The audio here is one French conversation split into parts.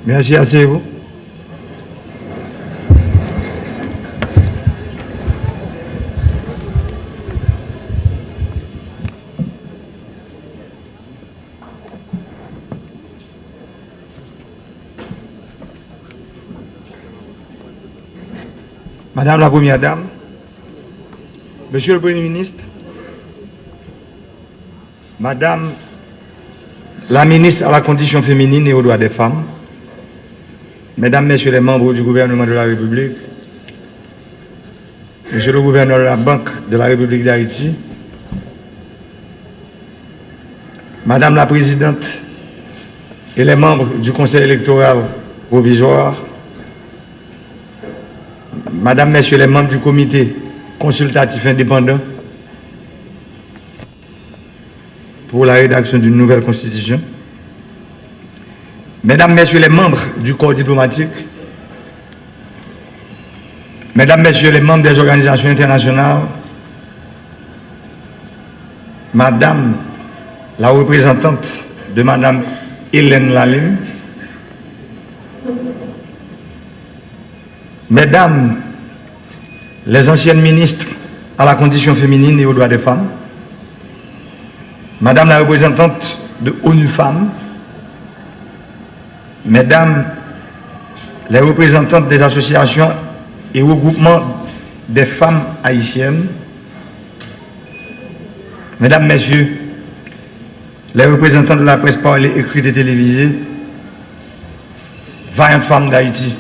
Merci, asseyez-vous. Madame la Première Dame, Monsieur le Premier ministre, Madame la ministre à la condition féminine et aux droits des femmes, Mesdames, Messieurs les membres du gouvernement de la République, Monsieur le gouverneur de la Banque de la République d'Haïti, Madame la Présidente et les membres du Conseil électoral provisoire, Madame, Messieurs les membres du comité consultatif indépendant pour la rédaction d'une nouvelle constitution, Mesdames, Messieurs les membres du corps diplomatique, Mesdames, Messieurs les membres des organisations internationales, Madame la représentante de Madame Hélène Lalime, Mesdames les anciennes ministres à la condition féminine et aux droits des femmes, Madame la représentante de ONU Femmes, Mesdames les représentantes des associations et regroupements des femmes haïtiennes, Mesdames, Messieurs les représentants de la presse parlée, écrite et télévisée, vaillantes femmes d'Haïti,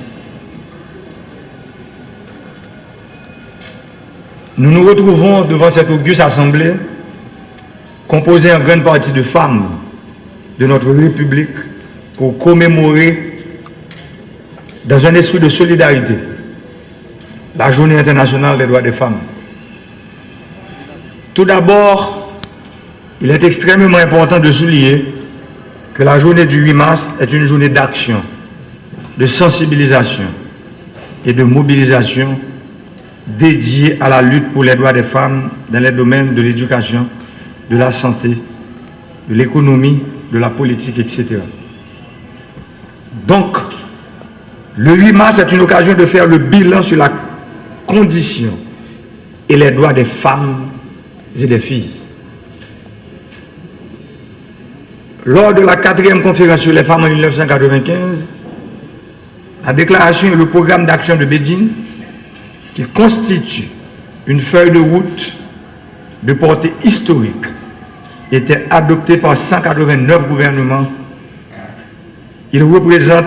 nous nous retrouvons devant cette auguste assemblée composée en grande partie de femmes de notre République pour commémorer dans un esprit de solidarité la Journée internationale des droits des femmes. Tout d'abord, il est extrêmement important de souligner que la journée du 8 mars est une journée d'action, de sensibilisation et de mobilisation dédiée à la lutte pour les droits des femmes dans les domaines de l'éducation, de la santé, de l'économie, de la politique, etc. Donc, le 8 mars est une occasion de faire le bilan sur la condition et les droits des femmes et des filles. Lors de la 4e conférence sur les femmes en 1995, la déclaration et le programme d'action de Beijing, qui constitue une feuille de route de portée historique, était adopté par 189 gouvernements. Il représente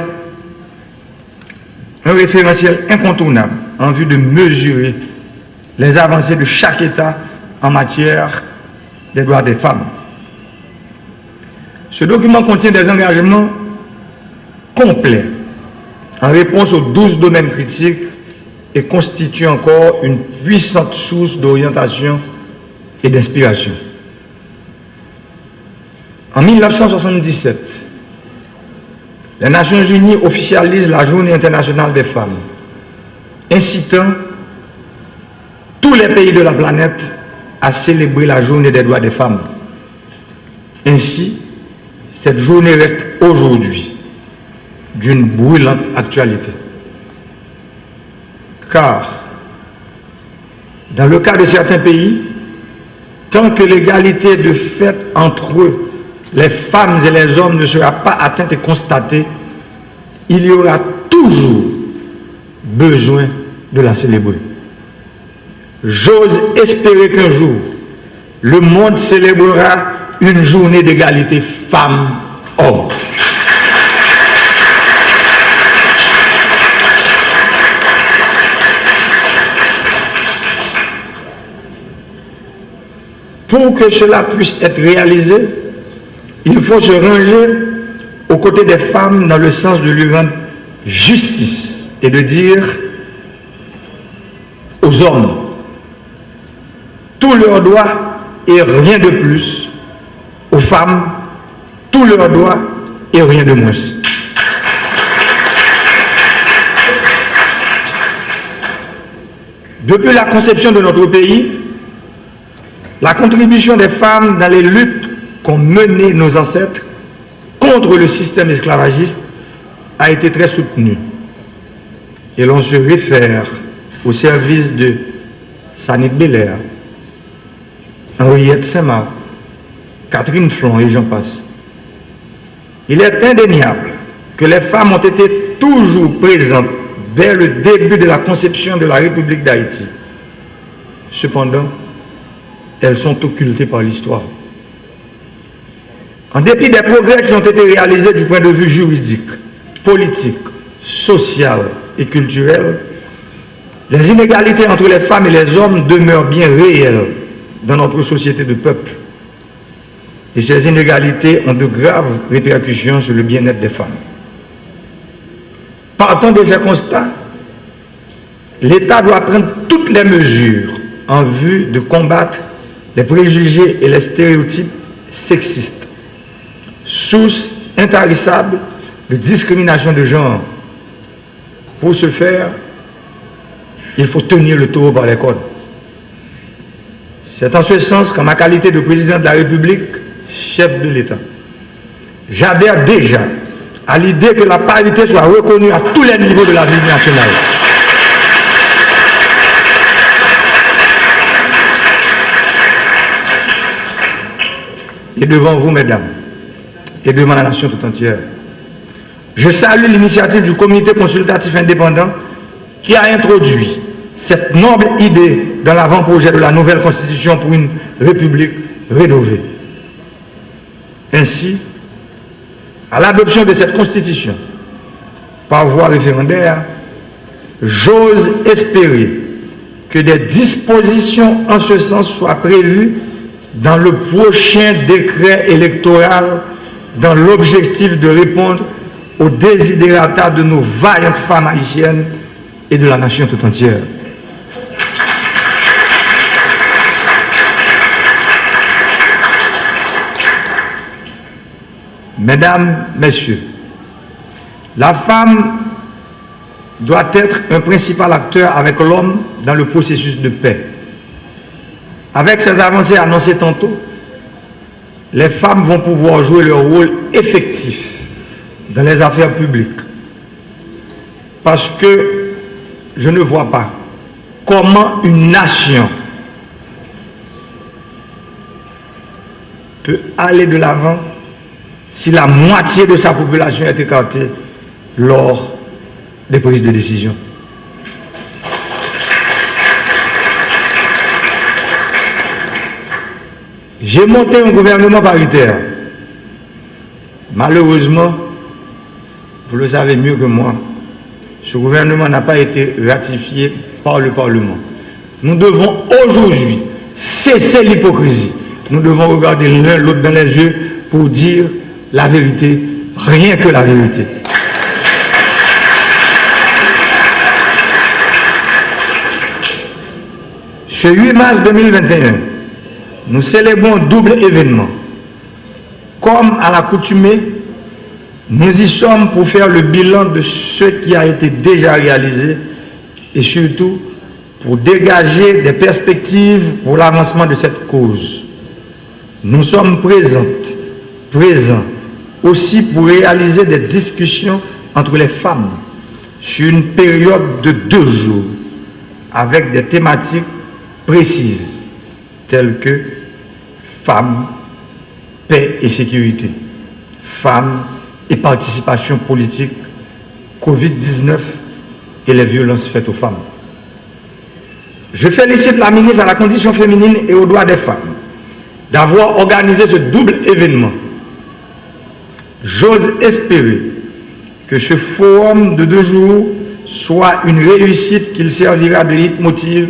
un référentiel incontournable en vue de mesurer les avancées de chaque État en matière des droits des femmes. Ce document contient des engagements complets en réponse aux 12 domaines critiques et constitue encore une puissante source d'orientation et d'inspiration. En 1977, les Nations Unies officialisent la Journée internationale des femmes, incitant tous les pays de la planète à célébrer la Journée des droits des femmes. Ainsi, cette journée reste aujourd'hui d'une brûlante actualité. Car, dans le cas de certains pays, tant que l'égalité de fait entre eux, les femmes et les hommes ne sera pas atteinte et constatée, il y aura toujours besoin de la célébrer. J'ose espérer qu'un jour, le monde célébrera une journée d'égalité femmes-hommes. Pour que cela puisse être réalisé, il faut se ranger aux côtés des femmes dans le sens de lui rendre justice et de dire aux hommes tous leurs droits et rien de plus, aux femmes tous leurs droits et rien de moins. Depuis la conception de notre pays, la contribution des femmes dans les luttes qu'ont menées nos ancêtres contre le système esclavagiste a été très soutenue. Et l'on se réfère au service de Sanit Belair, Henriette Saint-Marc, Catherine Flon et j'en passe. Il est indéniable que les femmes ont été toujours présentes dès le début de la conception de la République d'Haïti. Cependant, elles sont occultées par l'histoire. En dépit des progrès qui ont été réalisés du point de vue juridique, politique, social et culturel, les inégalités entre les femmes et les hommes demeurent bien réelles dans notre société de peuple. Et ces inégalités ont de graves répercussions sur le bien-être des femmes. Partant de ces constats, l'État doit prendre toutes les mesures en vue de combattre les préjugés et les stéréotypes sexistes, source intarissable de discrimination de genre. Pour ce faire, il faut tenir le taureau par les cornes. C'est en ce sens qu'en ma qualité de président de la République, chef de l'État, j'adhère déjà à l'idée que la parité soit reconnue à tous les niveaux de la vie nationale. Et devant vous, mesdames, et devant la nation tout entière, je salue l'initiative du comité consultatif indépendant qui a introduit cette noble idée dans l'avant-projet de la nouvelle constitution pour une république rénovée. Ainsi, à l'adoption de cette constitution par voie référendaire, j'ose espérer que des dispositions en ce sens soient prévues dans le prochain décret électoral dans l'objectif de répondre aux désidérata de nos vaillantes femmes haïtiennes et de la nation tout entière. Mesdames, Messieurs, la femme doit être un principal acteur avec l'homme dans le processus de paix. Avec ces avancées annoncées tantôt, les femmes vont pouvoir jouer leur rôle effectif dans les affaires publiques. Parce que je ne vois pas comment une nation peut aller de l'avant si la moitié de sa population est écartée lors des prises de décision. J'ai monté un gouvernement paritaire. Malheureusement, vous le savez mieux que moi, ce gouvernement n'a pas été ratifié par le Parlement. Nous devons aujourd'hui cesser l'hypocrisie. Nous devons regarder l'un l'autre dans les yeux pour dire la vérité, rien que la vérité. Ce 8 mars 2021, nous célébrons un double événement. Comme à l'accoutumée, nous y sommes pour faire le bilan de ce qui a été déjà réalisé et surtout pour dégager des perspectives pour l'avancement de cette cause. Nous sommes présents aussi pour réaliser des discussions entre les femmes sur une période de 2 jours avec des thématiques précises telles que femmes, paix et sécurité, femmes et participation politique, Covid-19 et les violences faites aux femmes. Je félicite la ministre à la condition féminine et aux droits des femmes d'avoir organisé ce double événement. J'ose espérer que ce forum de 2 jours soit une réussite qu'il servira de leitmotiv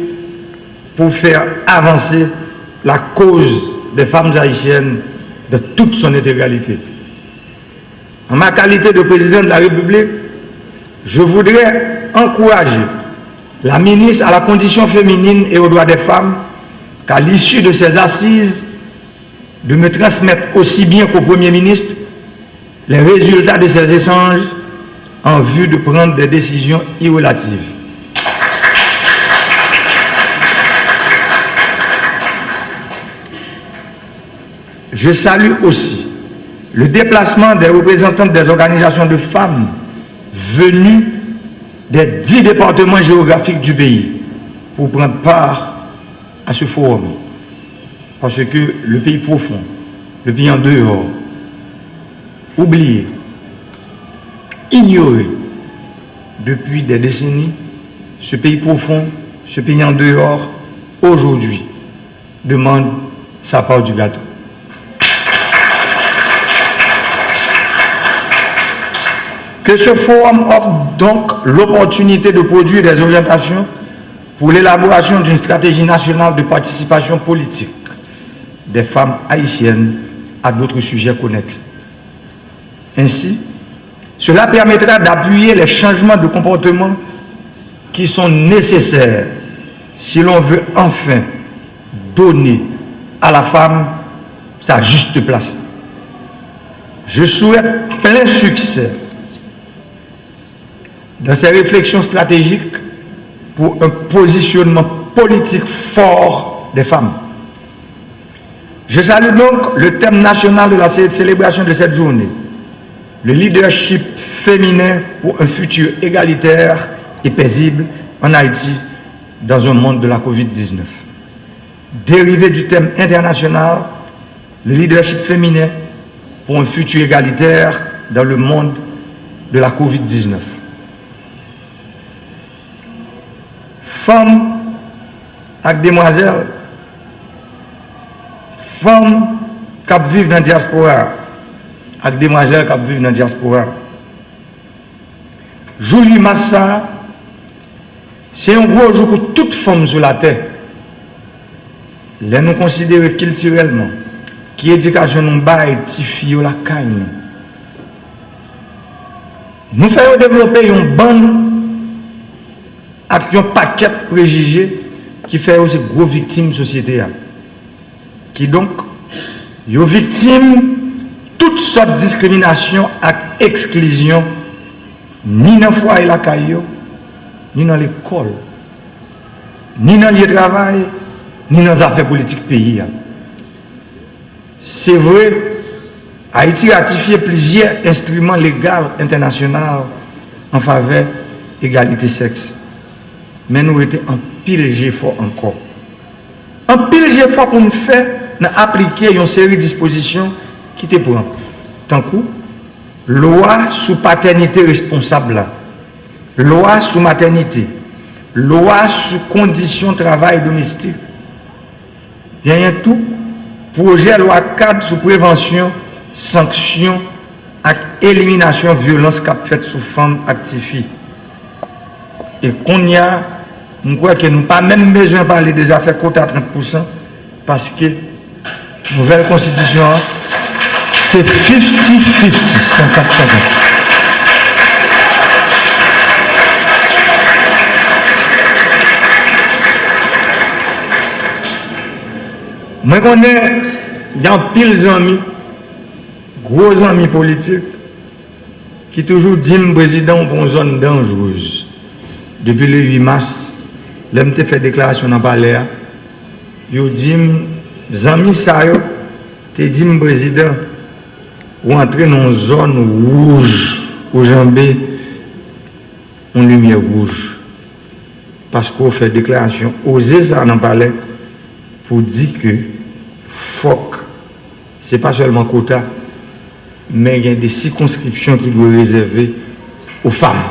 pour faire avancer la cause des femmes haïtiennes de toute son intégralité. En ma qualité de président de la République, je voudrais encourager la ministre à la condition féminine et aux droits des femmes qu'à l'issue de ces assises, de me transmettre aussi bien qu'au Premier ministre les résultats de ces échanges en vue de prendre des décisions irrélatives. Je salue aussi le déplacement des représentants des organisations de femmes venus des 10 départements géographiques du pays pour prendre part à ce forum. Parce que le pays profond, le pays en dehors, oublié, ignoré depuis des décennies, ce pays profond, ce pays en dehors, aujourd'hui, demande sa part du gâteau. Que ce forum offre donc l'opportunité de produire des orientations pour l'élaboration d'une stratégie nationale de participation politique des femmes haïtiennes à d'autres sujets connexes. Ainsi, cela permettra d'appuyer les changements de comportement qui sont nécessaires si l'on veut enfin donner à la femme sa juste place. Je souhaite plein succès dans ces réflexions stratégiques pour un positionnement politique fort des femmes. Je salue donc le thème national de la célébration de cette journée, le leadership féminin pour un futur égalitaire et paisible en Haïti dans un monde de la Covid-19. Dérivé du thème international, le leadership féminin pour un futur égalitaire dans le monde de la Covid-19. Femmes avec demoiselles, femmes qui vivent dans la diaspora, avec demoiselles qui vivent dans la diaspora. Jour 8 mars, c'est un gros jour pour toute femme sur la terre. Les nous considérer culturellement, qui éducation nous baille, ti fille la caille. Nous faisons développer une bonne avec un paquet de préjugés qui fait aussi gros victimes de la société. Qui donc, sont victimes toutes sortes de discrimination et exclusion, ni dans le foyer la caillou, ni dans l'école, ni dans le lieu de travail, ni dans les affaires politiques pays. C'est vrai, Haïti a ratifié plusieurs instruments légaux internationaux en faveur de l'égalité sexe. Mais nous étions en pile fort encore. En pile fort pour nous faire appliquer une série de dispositions qui te prennent. Tant que loi sous paternité responsable, loi sous maternité, loi sous conditions de travail domestique, bien tout, projet loi cadre sous prévention, sanction et élimination de violence qu'a fait sous femmes actives. Et qu'on y a, je crois que nous n'avons pas même besoin de parler des affaires quota à 30% parce que la nouvelle constitution, c'est 50-50, 50-50. Moi, je connais, il y a pile d'amis, gros amis politiques, qui toujours disent que le président pour une zone dangereuse. Depuis le 8 mars, l'homme a fait déclaration dans le palais. Il a dit, les amis, ça, il a dit, le président, ou entrer dans une zone rouge, où jambé, une lumière rouge. Parce qu'on fait déclaration, oser ça dans le palais, pour dire que, ce n'est pas seulement quota, mais il y a des circonscriptions qui doivent réserver aux femmes.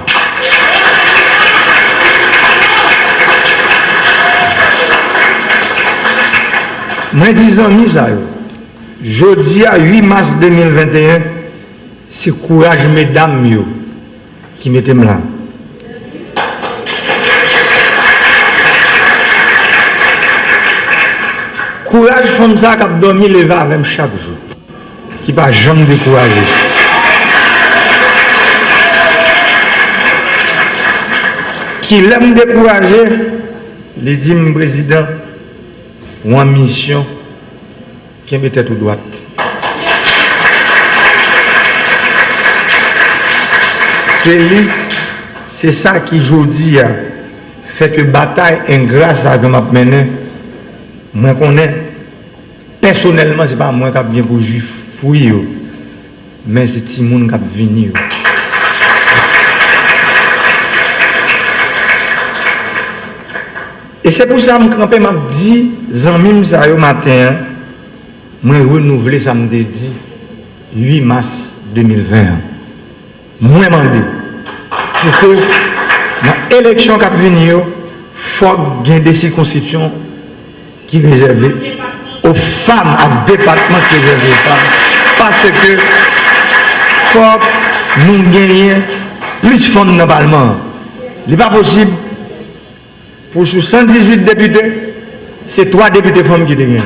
Moi, 10 ans, jeudi à 8 mars 2021, c'est courage, mesdames, qui mettez là. Courage, comme ça, qui a dormi, levé avec chaque jour, qui ne va jamais décourager. Qui l'aime décourager, les dit mon président, ou en mission, qui met tête aux droite. C'est ça qui, aujourd'hui, fait que bataille ingrate à que m'a mené. Moi, je connais, personnellement, ce n'est pas moi qui ai bien pour juif fouiller, mais c'est Timoun qui a venu. Et c'est pour ça que je m'a dit, Zanmim ça au matin, moi renouvelé samedi 8 mars 2020. Moi demandé pour que dans l'élection qui va venir, il faut qu'il y ait des circonscriptions qui sont réservées aux femmes, à département qui sont réservés aux femmes. Parce que il faut que nous gagnions plus de fonds dans le Parlement. Il n'est pas possible. Pour 118 députés, c'est 3 députés femmes qui gagnent.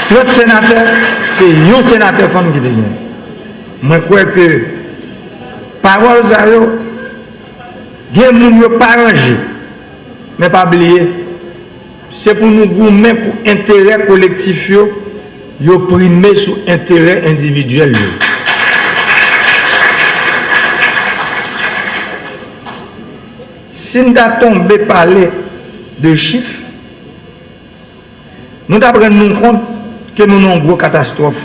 30 sénateurs, c'est 1 sénateur femme qui gagnent. Moi, je crois que parole ça, il y a des gens qui ne sont pas arrangés. Mais pas oublier, c'est pour nous goumer pour intérêt collectif, yo primé sur intérêt individuel. Si nous avons tombé parler de chiffres, nous devons nous compte que nous avons une grosse catastrophe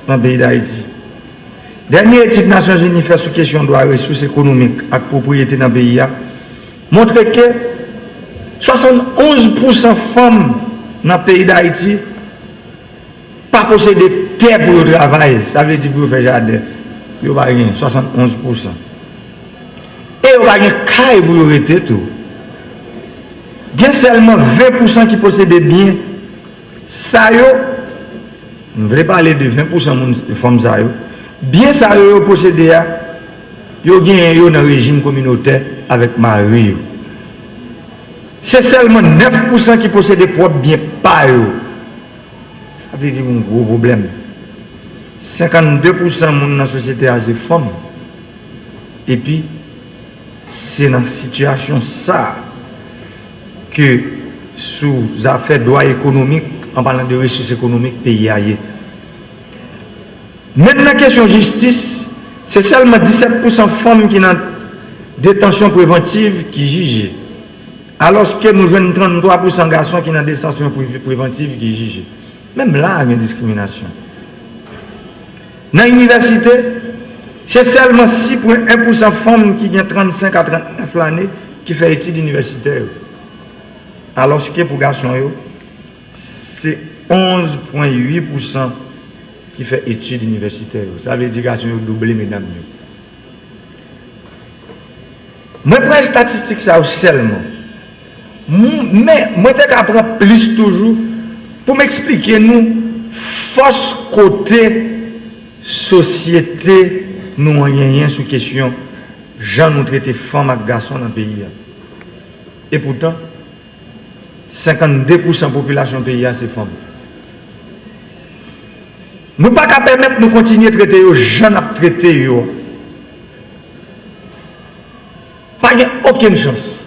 dans le pays d'Haïti. Dernière étude des Nations Unies fait sur question de ressources économiques et propriété dans le pays montre que 71% de femmes dans le pays d'Haïti pas posséder terre pour le travail. Ça veut dire pour faire jardin. Il n'y a pas rien, 71%. Et il n'y a pas rien caille pour arrêter tout. Il y a seulement 20% qui possèdent des biens. Ça, je ne voulais pas parler de 20% de femmes. Bien ça, ils possèdent, ils ont dans le régime communautaire avec mari. C'est seulement 9% qui possèdent des propres biens par eux. Ça veut dire un gros problème. 52% de la société a des femmes. Et puis, c'est dans cette situation ça que sous affaires de droit économique, en parlant de ressources économiques, pays ailleurs. Maintenant, la question de justice, c'est seulement 17% de femmes qui sont en détention préventive qui jugent. Alors que nous jouons 33% de garçons qui sont en détention préventive qui jugent. Même là, il y a une discrimination. Dans l'université, c'est seulement 6,1% de femmes qui ont 35 à 39 années qui font études universitaires. Alors que pour les garçons, c'est 11,8% qui fait études universitaires. Ça veut dire que les garçons ont doublé, mesdames. Moi, je prends les statistiques ça seulement. Mais moi, je apprends plus toujours pour m'expliquer nous, force côté société, nous rien sur question, gens nous traiter femmes et garçons dans le pays. Et pourtant, 52% de la population du pays, c'est femmes. Nous ne pouvons pas permettre de continuer à traiter les gens à traiter. Pas aucune chance.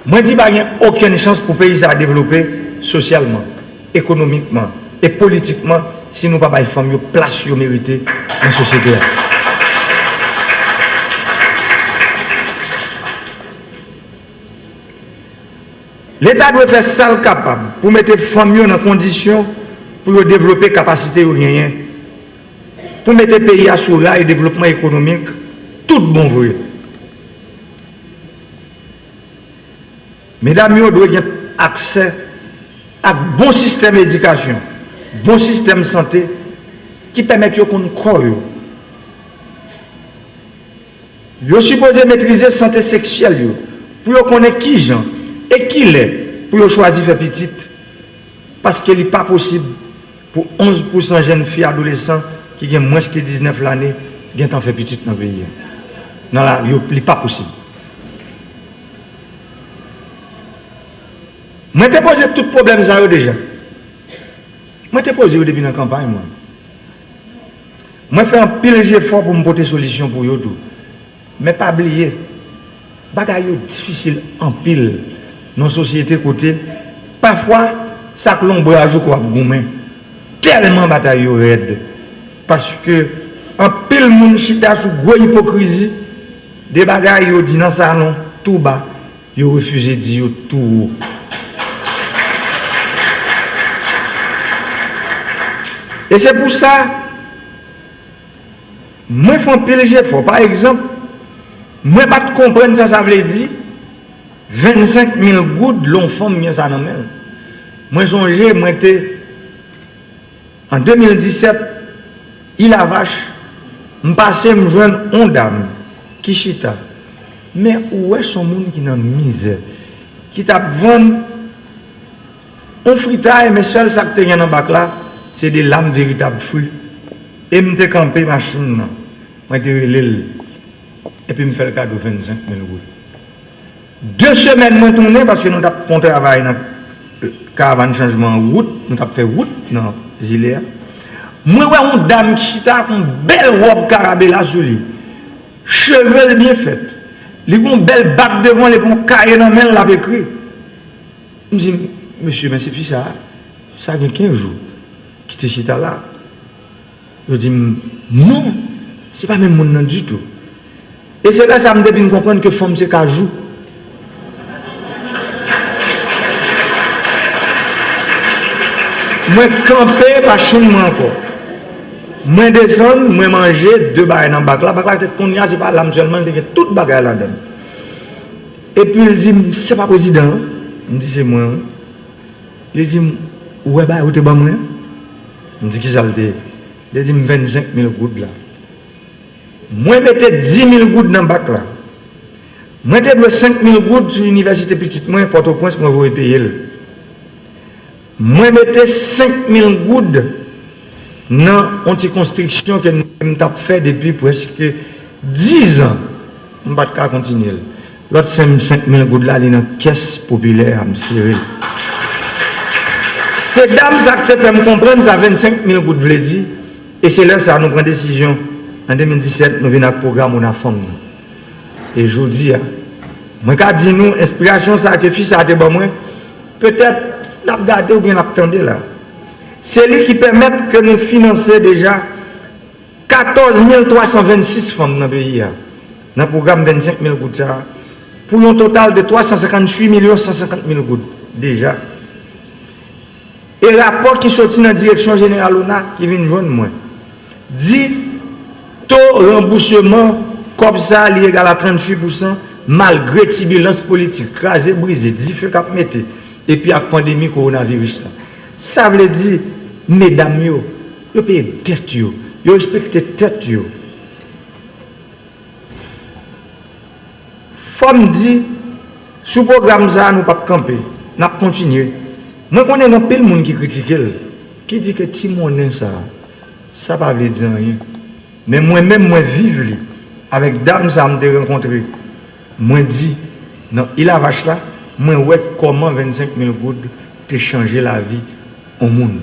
Moi, je dis qu'il n'y a aucune chance pour le pays à développer socialement, économiquement et politiquement si nous ne pouvons pas les femmes une place méritée dans la société. L'État doit faire ça capable pour mettre les femmes dans conditions pour développer capacité ou rien. Pour mettre le pays à sous rail développement économique, tout bon vrai. Mesdames, vous devez avoir accès à un bon système d'éducation, bon système de santé qui permet de connaître corps. Vous supposez maîtriser la santé sexuelle pour connaître qui gens et qui l'est pour choisir faire petite. Parce qu'il n'est pas possible pour 11% de jeunes filles adolescents qui ont moins que 19 l'année qui ont fait petite dans le pays. Non, là, il n'est pas possible. Moi, je t'ai posé tout problème ça déjà. Moi, je t'ai posé depuis la campagne. Moi, je fais un pile d'efforts pour me porter solution pour eux tout. Mais pas oublier, bagaille difficile en pile dans la société côté. Parfois, ça que l'on bras joue quoi goumé. Tellement bataille raide. Parce que en pile moun chita sous gros hypocrisie, des bagailles yo dit dans salon tout bas, yo refusé dire tout haut. Et c'est pour ça, moi, je fais un pile d'efforts. Par exemple, moi, je ne comprends pas ça veut dire. 25 000 gouttes, l'on femme, bien ça, non, moi, songé, moi, en 2017, il a vache, je passais, me joindre une dame, qui chita. Mais où est son monde qui est dans la misère, qui t'a vendu un fritaille, mais seul ça que tu as dans le bac là, c'est des lames véritables fruits. Et je suis campé machine, je suis relé, et puis je fais le cadeau de 25 000 gouttes. 2 semaines, je tourné parce que nous avons travaillé dans le caravane changement en route, nous avons fait route dans Zilea. Moi, je vois une dame qui a une belle robe carabella sur lui, cheveux bien faits. Il a une belle bague devant les ponts cahiers dans la main, l'a écrit. Je me dis, monsieur, mais c'est plus ça. Ça a 15 jours. Qui était chita là. Je dis, non, ce n'est pas même mon nom du tout. Et c'est là que ça me dit de comprendre que femme c'est qu'à jour. Moi, camper, pas chez moi encore. Moi, descendre, moi, manger 2 bagages dans le bac. La bac, c'est pas l'âme seulement, c'est toute bagaille là-dedans. Et puis, il dit, c'est pas président. Je me dis, c'est moi. Il dit, ouais, bah, où t'es bon, moi? Je me dis, qui ça le dit? Il dit, 25 000 gouttes là. Moi, je mettais 10 000 gouttes dans le bac là. Moi, je mettais 5 000 gouttes sur l'université petite, moi, Port-au-Prince, moi, je vais payer. Moi, je mettais 5 000 gouttes dans l'anticonstruction que nous avons fait depuis presque 10 ans. Je ne vais pas continuer. L'autre 5 000 gouttes là, il est dans la caisse populaire à me serrer. C'est dame ça qui fait me comprendre, ça 25 000 gouttes de dire. Et c'est là ça nous prend décision. En 2017, nous venons à programme on a femme. Et je vous dis, moi quand dis nous, inspiration ça que fils a été bon moi, peut-être la regarder ou bien l'attendre là. C'est lui qui permet que nous financions déjà 14 326 femmes dans le pays. Dans le programme 25 000 gouttes ça. Pour un total de 358 150 000 gouttes déjà. Et le rapport qui sortit dans la direction générale qui vient de joindre moi, dit taux remboursement comme ça lié à 38% malgré turbulence politique, crasé, brisé, difficile à mettre, et puis la pandémie coronavirus. Ça veut dire, mesdames, vous payez tête, vous respectez tête. Faut me dire, sous programme ça, nous ne pouvons pas camper, nous allons continuer. Moi, je connais un peu de monde qui critique, qui dit que Timonin, ça ne veut pas dire rien. Mais moi-même, moi, vivre avec dame, ça me rencontré. Moi, dis, non, il a vache là, moi, ouais, comment 25 000 gouttes te changer la vie au monde.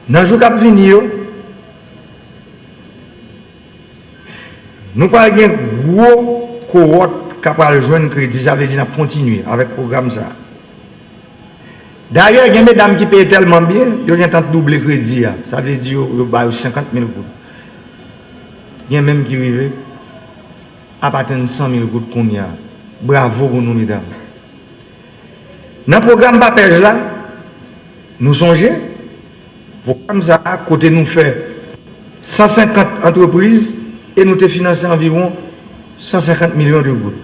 Dans le jour qui venir, nous parlons d'un gros cohorte qui va joindre crédit, ça veut dire qu'on continue avec le programme ça. D'ailleurs, il y a des mesdames qui payent tellement bien, ils ont tenté de doubler le crédit. Ça veut dire qu'ils ont 50 000 gouttes. Il y a même qui arrivent à partir de 100 000 gouttes qu'on y a. Bravo pour nous, mesdames. Dans le programme Papège là, nous songeons, programme ça, à côté nous fait 150 entreprises et nous te financé environ 150 millions de gouttes.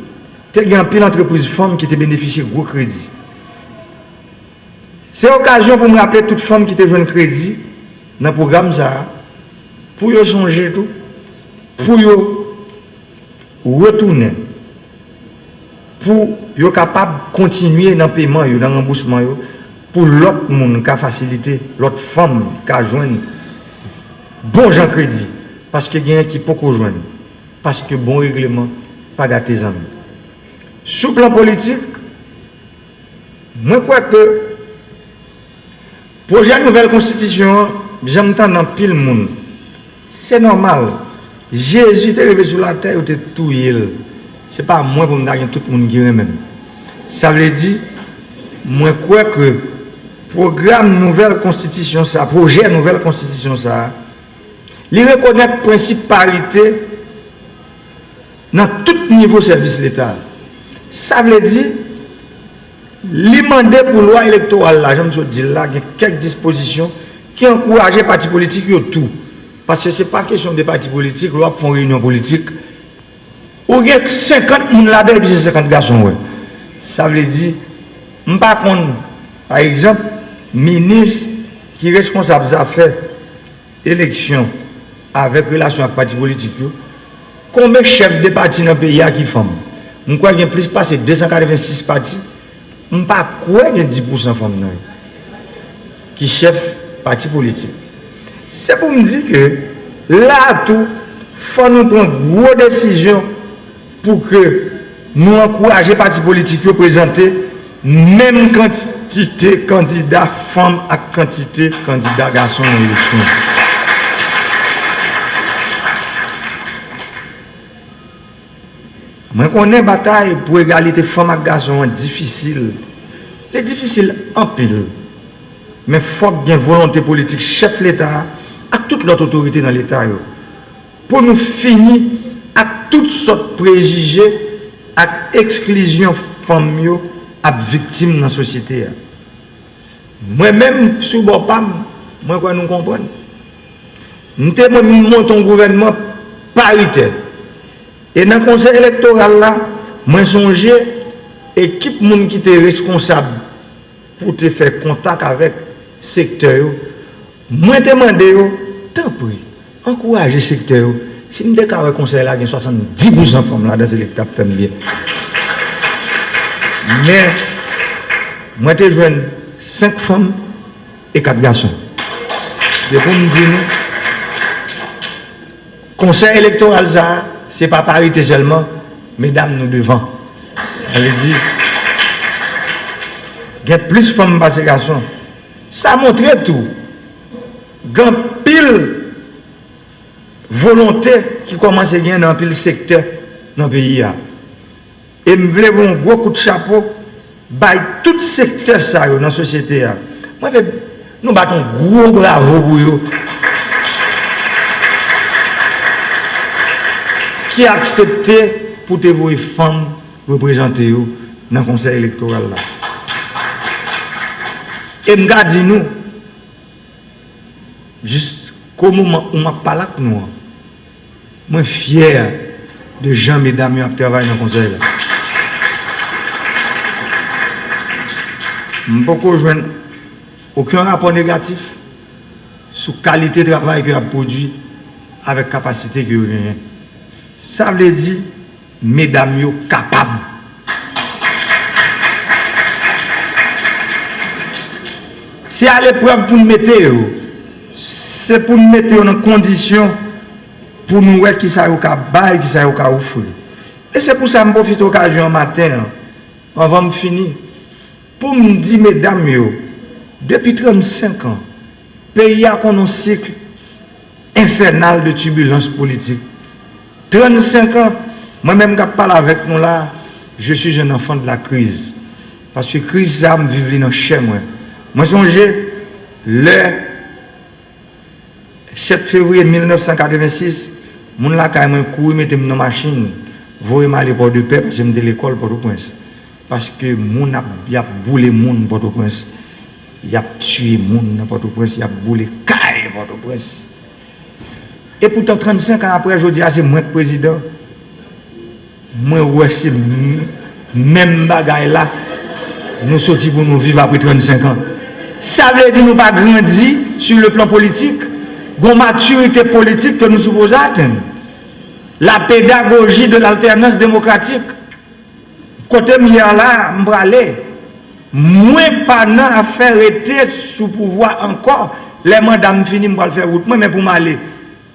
Il y a un pile d'entreprises femmes qui te bénéficient de gros crédits. C'est l'occasion pour me rappeler toute femme qui te joue un crédit dans le programme ça, pour y changer tout, pour y retourner, pour y capable de continuer dans le paiement, dans le remboursement, pour l'autre monde qui a facilité, l'autre femme qui a joint bon gens crédit, parce que y a qui peut joindre, parce que bon règlement, pas gâter les amis. Sur le plan politique, moi je crois que projet de nouvelle constitution, j'entends dans pile monde. C'est normal. Jésus est arrivé sur la terre, il était tout. Ce n'est pas moi pour me dire tout le monde qui est même. Ça veut dire, moi je crois que programme nouvelle constitution, ça, projet nouvelle constitution, ça, il reconnaît le principe parité dans tout niveau service de l'État. Ça veut dire, l'imandé pour loi électorale, là, je me dis là, il y a quelques dispositions qui encouragent les partis politiques tout. Parce que ce n'est pas question des partis politiques, loi font réunion politique, Ou il y a 50 personnes là-dedans et puis c'est 50 garçons. Ouais. Ça veut dire, par contre, par exemple, ministre qui est responsable des affaires, élection, avec relation avec les partis politiques, combien de chefs de partis dans le pays qui font? Je crois qu'il y a plus passé 286 partis. Je ne sais pas quoi il y a 10% de femmes qui chef parti politique. C'est pour me dire que là, tout, il faut nous prendre une grosse décision pour que nous encourager les partis politiques à présenter même quantité de candidats femmes à quantité de candidats garçons dans l'élection. Moi, je connais la bataille pour égalité femmes et garçons difficile. C'est difficile en pile. Mais il faut qu'il y ait une volonté politique, chef de l'État, à toute l'autre autorité dans l'État, pour nous finir à toutes sortes de préjugés, à exclusion femmes à victimes dans la société. Moi-même, sous le PAM, moi, quoi nous comprenons. Nous montons un gouvernement paritaire. Et dans le conseil électoral, là, moi, songe, équipe moun qui était responsable pour te faire contact avec le secteur, moi, demandé, tant pis, encourager le secteur. Si nous déclarons le conseil là, il y a 70% de femmes là dans l'électorat qui bien. Mais, moi, je joue 5 femmes et 4 garçons. C'est pour me dire, conseil électoral, ça, ce n'est pas parité seulement, mesdames, nous devant. Ça veut dire, il y a plus de femmes que de garçons. Ça montre tout. Il y a pile volonté qui commence à gagner dans pile secteur dans le pays. Et je voulais un gros coup de chapeau by tout secteur ça dans la société. Moi, nous battons un gros bravo pour eux. Qui a accepté pour te voir femmes représenter dans le conseil électoral. Là. Et je me dis nous, juste comme on m'a parlé avec nous, je suis fier de gens, mesdames, qui travaillent dans le conseil. Je ne peux pas joindre aucun rapport négatif sur la qualité de travail qu'il a produit avec la capacité qu'il a. Ça veut dire, mesdames, yo capables. C'est à l'épreuve pour nous mettre, c'est pour nous mettre dans condition pour nous voir qui ça y a qui ça y a offrir. Et c'est pour ça que je profite de l'occasion matin, avant de finir, pour me dire, mesdames, yo, depuis 35 ans, le pays a un cycle infernal de turbulence politique. 35 ans, moi-même qui parle avec nous là, je suis un enfant de la crise. Parce que la crise, ça me vit dans chez moi. Moi, songe, le 7 février 1986, mon là, quand même, couru, mettez dans la machine, voyez-moi à l'époque de paix, parce que je suis l'école Port-au-Prince. Parce que mon a boulé moun Port-au-Prince. Il a tué moun Port-au-Prince, il a boulé caille Port-au-Prince. Et pourtant, 35 ans après, je dis, c'est moi le président. Moi, ouais, c'est même bagaille là. Nous sortis pour nous vivre après 35 ans. Ça veut dire que nous pas grandi sur le plan politique. Une maturité politique que nous supposons atteindre. La pédagogie de l'alternance démocratique. Côté milliard là, m'bralé. Moi, pas à faire rester sous pouvoir encore. Les mandats finis, m'bral faire route. Moi, mais pour m'aller.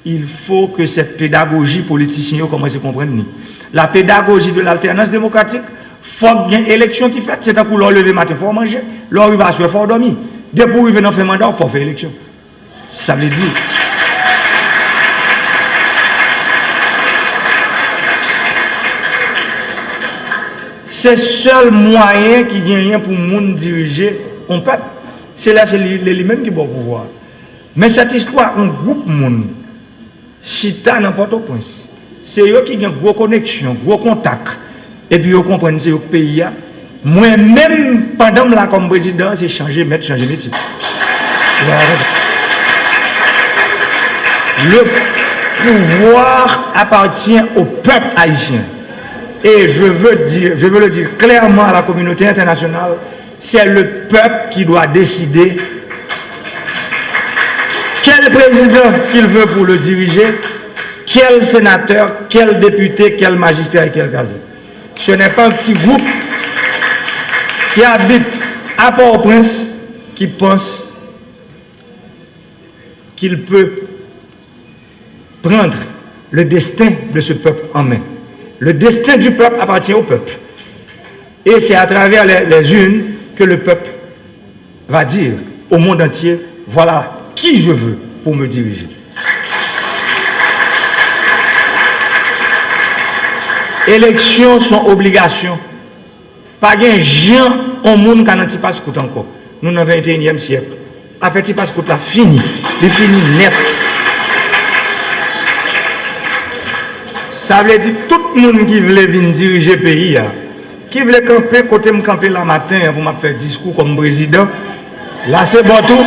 Il faut que cette pédagogie politicienne commence à comprendre. La pédagogie de l'alternance démocratique, il faut qu'il y ait une élection qui fait. C'est un coup, l'on lever matin, il faut manger. L'on va se faire dormir. Dès pour arriver dans le mandat, il faut faire élection. Ça veut dire. C'est le seul moyen qui gagne pour le monde diriger un peuple. C'est là, c'est lui-même qui va pouvoir. Mais cette histoire, un groupe de monde. Chita dans Port-au-Prince. C'est eux qui ont une grosse connexion, gros contact. Et puis ils comprennent que c'est le pays. Moi-même, pendant que je comme président, c'est changer métier. Le pouvoir appartient au peuple haïtien. Et je veux le dire clairement à la communauté internationale, c'est le peuple qui doit décider quel président qu'il veut pour le diriger, quel sénateur, quel député, quel magistrat et quel gazette. Ce n'est pas un petit groupe qui habite à Port-au-Prince qui pense qu'il peut prendre le destin de ce peuple en main. Le destin du peuple appartient au peuple. Et c'est à travers les urnes que le peuple va dire au monde entier, voilà qui je veux pour me diriger. Élections sont obligations. Pas de gens au monde qui n'ont pas ce encore. Nous dans le 21e siècle. Après, petit passeport là fini. Il fini net. Ça veut dire tout le monde qui veut venir diriger le pays, qui veut camper, côté me camper la matin pour me faire discours comme président, là c'est bon tout.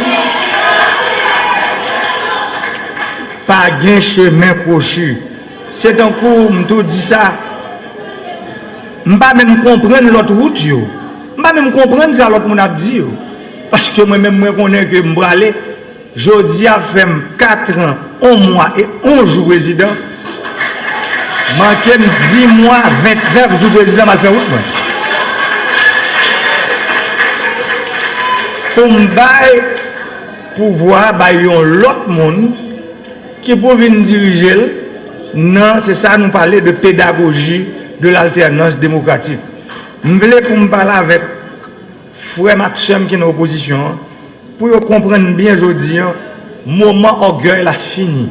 Pas de chemin crochu. C'est un coup, je te dis ça. Je ne peux pas même comprendre l'autre route. Je ne peux pas même comprendre ça l'autre monde a dit. Parce que moi-même, je connais que je vais aller. Je dis à faire 4 ans, 1 mois et 11 jours président. Manquer 10 mois, 29 jours président, je vais faire route. Pour me bailler pouvoir, l'autre monde qui peut venir diriger. Non, c'est ça, nous parler de pédagogie de l'alternance démocratique. Je voulais pour me parler avec frère Maxime qui est en opposition, pour comprendre bien aujourd'hui, le moment orgueil a fini.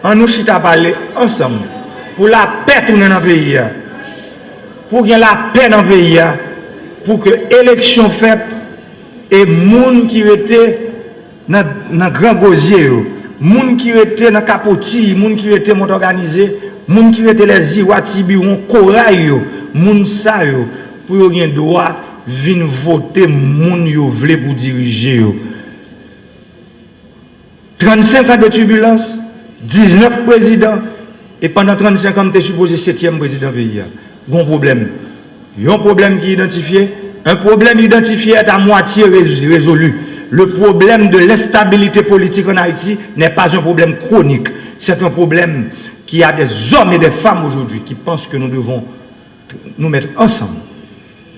On nous chita parler ensemble pour la paix tourner dans le pays, pour qu'il y ait la paix dans le pays, pour que l'élection faite et les gens qui étaient dans le grand gosier, les gens qui étaient dans le capotis, les gens qui étaient organisés, les gens qui étaient les Iwatibiron, Corail, les gens pour qu'ils aient droit de voter les gens qui veulent pour diriger. 35 ans de turbulence, 19 présidents, et pendant 35 ans, tu es supposé 7e président pays. Il y a un problème. Il y a un problème qui est identifié. Un problème identifié est à moitié résolu. Le problème de l'instabilité politique en Haïti n'est pas un problème chronique. C'est un problème qui a des hommes et des femmes aujourd'hui qui pensent que nous devons nous mettre ensemble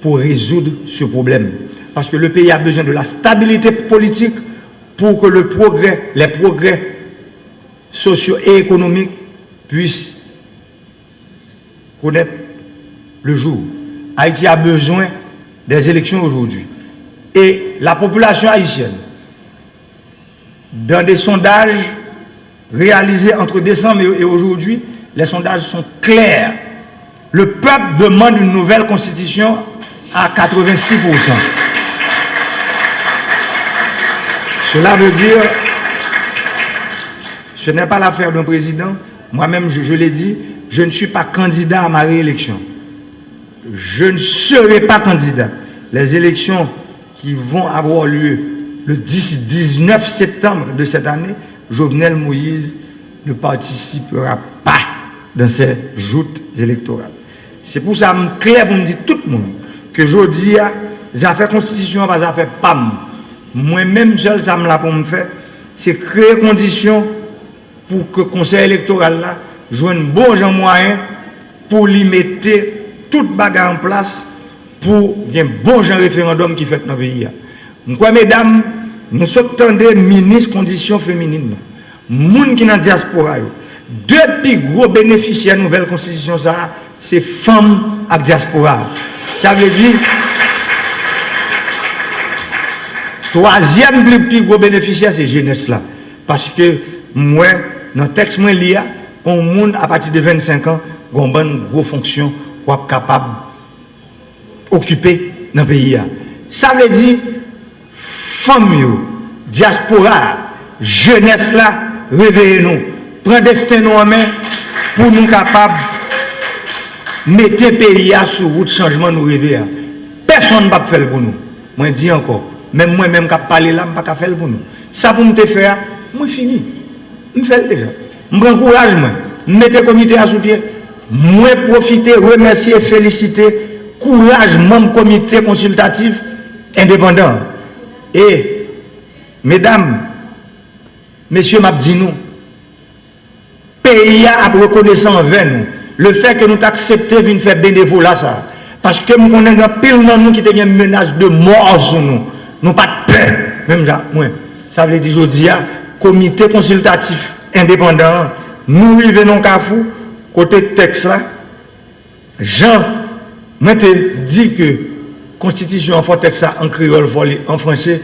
pour résoudre ce problème. Parce que le pays a besoin de la stabilité politique pour que les progrès sociaux et économiques puissent connaître le jour. Haïti a besoin des élections aujourd'hui. Et la population haïtienne, dans des sondages réalisés entre décembre et aujourd'hui, les sondages sont clairs. Le peuple demande une nouvelle constitution à 86%. Cela veut dire, ce n'est pas l'affaire d'un président. Moi-même, je l'ai dit, je ne suis pas candidat à ma réélection. Je ne serai pas candidat. Les élections qui vont avoir lieu le 19 septembre de cette année, Jovenel Moïse ne participera pas dans ces joutes électorales. C'est pour ça que je clair pour me dire tout le monde que je dis à les affaires constitution, pas les affaires PAM. Moi-même seul, ça me l'a pour me faire, c'est créer conditions pour que le conseil électoral là joue un bon genre moyen pour lui mettre toute bagarre en place pour un bon genre référendum qui fait dans le pays. Moi, mesdames, nous sommes des ministres conditions féminines. Les gens qui sont dans la diaspora, deux plus gros bénéficiaires de la nouvelle constitution, c'est femmes à la diaspora. Ça veut dire, troisième plus gros bénéficiaire, c'est jeunesse là. Parce que moi, dans le texte, moi, il y a un monde à partir de 25 ans, qui a une grosse fonction pour être capable d'occuper dans le pays. Ça veut dire, femmes, diaspora, jeunesse là, réveillez-nous. Prenez destin en main pour nous capables de mettre le pays sur route changement nous réveiller. Personne ne va faire pour nous. Moi, je dis encore, même moi-même qui parle là, je ne vais pas faire pour nous. Ça pour me faire, moi fini. Je fais déjà. Je prends courage, je mets le comité à sous-pied. moi profiter, remercier, féliciter, courage, membre comité consultatif indépendant. Et, mesdames, messieurs, m'abdino, pays a reconnaissant envers nous. Le fait que nous acceptons de faire bénévolat, ça. Parce que nous avons un pile dans nous qui a une menace de mort sur nous. Nous pas de peur. Même ça, ça veut dire aujourd'hui, comité consultatif indépendant, nous vivons dans Carrefour, côté texte là. Jean, moi te dis que constitution en texte en créole, en français,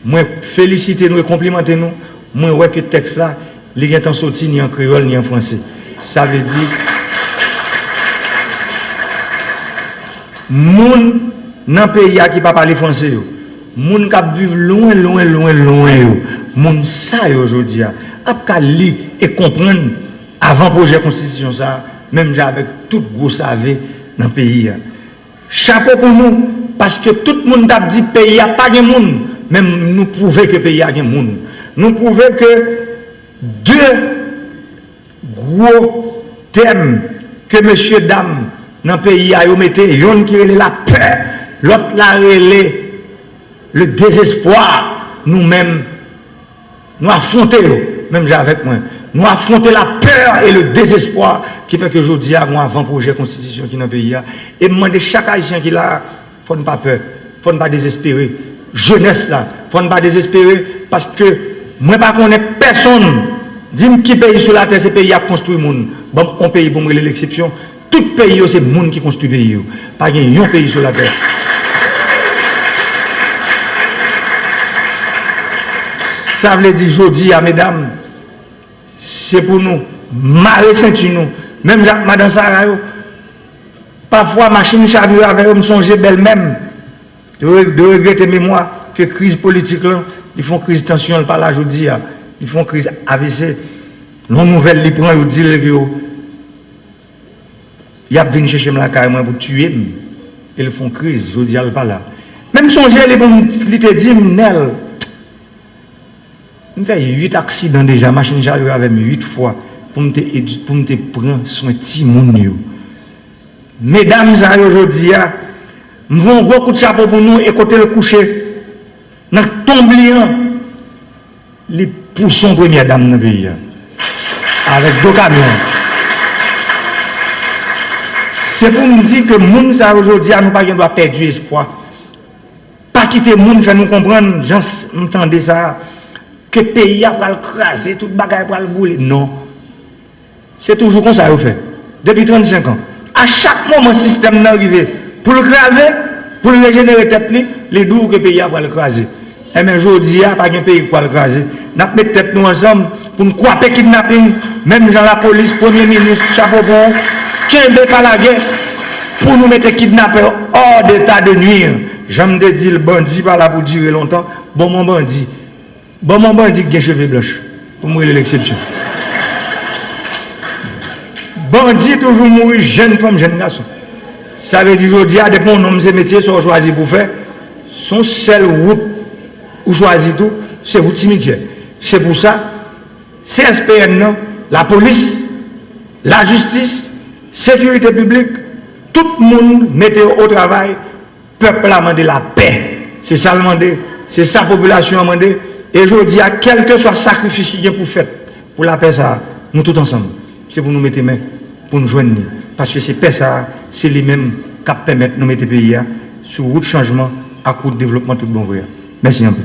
moi féliciter nous et complimenter nous. Moi ouais que texte là, il est en sorti ni en créole ni en français. Ça veut dire moun dans pays qui pas parler français yo. Moun qui vivent loin yo. Moun ça aujourd'hui a ka lire et comprendre avant projet constitution ça, même avec tout gros savé dans le pays. Chapeau pour nous, parce que tout le monde a dit que le pays n'a pas de monde. Même nous prouvons que le pays a de monde. Nous prouvons que deux gros thèmes que messieurs, dames, dans le pays a mis, l'un qui est la peur, l'autre la relais, le désespoir, nous-mêmes, nous affrontons, même avec moi, nous affrontons la peur et le désespoir qui fait que aujourd'hui, nous avons un projet de constitution qui est dans le pays. Et demander chaque haïtien qui là, il ne faut pas peur, il ne faut pas désespérer. Jeunesse là, il ne faut pas désespérer parce que moi, je ne connais personne. Dis-moi qui pays sur la terre, c'est pays a construit le monde. Bon, un pays pour moi, l'exception. Tout pays, c'est le monde qui construit le pays. Pas un pays sur la terre. Ça veut dire aujourd'hui, mesdames, c'est pour nous, marrer ceinture nous. Même Madame Sarah, parfois, machine chariot avec me songer belle-même, de regretter mémoire que crise politique, là, ils font crise tension par là, je dis, ils font crise AVC. Non nouvelle, ils prennent, ils disent, ils viennent chercher la carrément pour tuer, et ils font crise, je dis, pas là. Même songer, ils te disent, Nel, je fais 8 accidents déjà, machine chariot avec 8 fois. Pour me prendre soin de petit monde. Mesdames et aujourd'hui, nous avons un gros coup de chapeau pour nous et côté le coucher. Dans le tombliant, les poussons première dame dans le pays. Avec 2 camions. C'est pour nous dire que les gens aujourd'hui, nous ne doit pas perdre espoir. Pas quitter les gens, faire nous comprendre, gens entendez ça, que le pays va le craser, tout le bagage va le brûler. Non. C'est toujours comme ça qu'on fait. Depuis 35 ans. À chaque moment, le système est arrivé. Pour le craser, pour le régénérer tête, les doux que le pays va le craser. Et bien aujourd'hui, il n'y a pas de pays qui va le craser. Nous mettons tête nous ensemble pour nous croire kidnapping, même dans la police, Premier ministre, chapeau bon, qui est pas la guerre, pour nous mettre kidnappés hors d'état de nuire. J'aime te dire, le bandit pas là pour durer longtemps. Bon, mon bandit qui a cheveux blancs. Pour moi, il est l'exception. Bandit toujours mourir jeune femme, jeune garçon. Ça veut dire aujourd'hui, à des bons hommes et métiers sont choisis pour faire. Son seule route où choisir tout, c'est route cimetière. C'est pour ça, CSPN, la police, la justice, sécurité publique, tout le monde mettait au travail, peuple a demandé la paix. C'est ça le demandé, c'est sa population a demandé. Et aujourd'hui, quel que soit le sacrifice qu'il y a pour faire, pour la paix, ça, nous tous ensemble. C'est pour nous mettre main, pour nous joindre. Parce que c'est paix, ça, c'est les mêmes qui permettent de nous mettre le pays sur route de changement, à coup de développement tout bon. Merci un peu.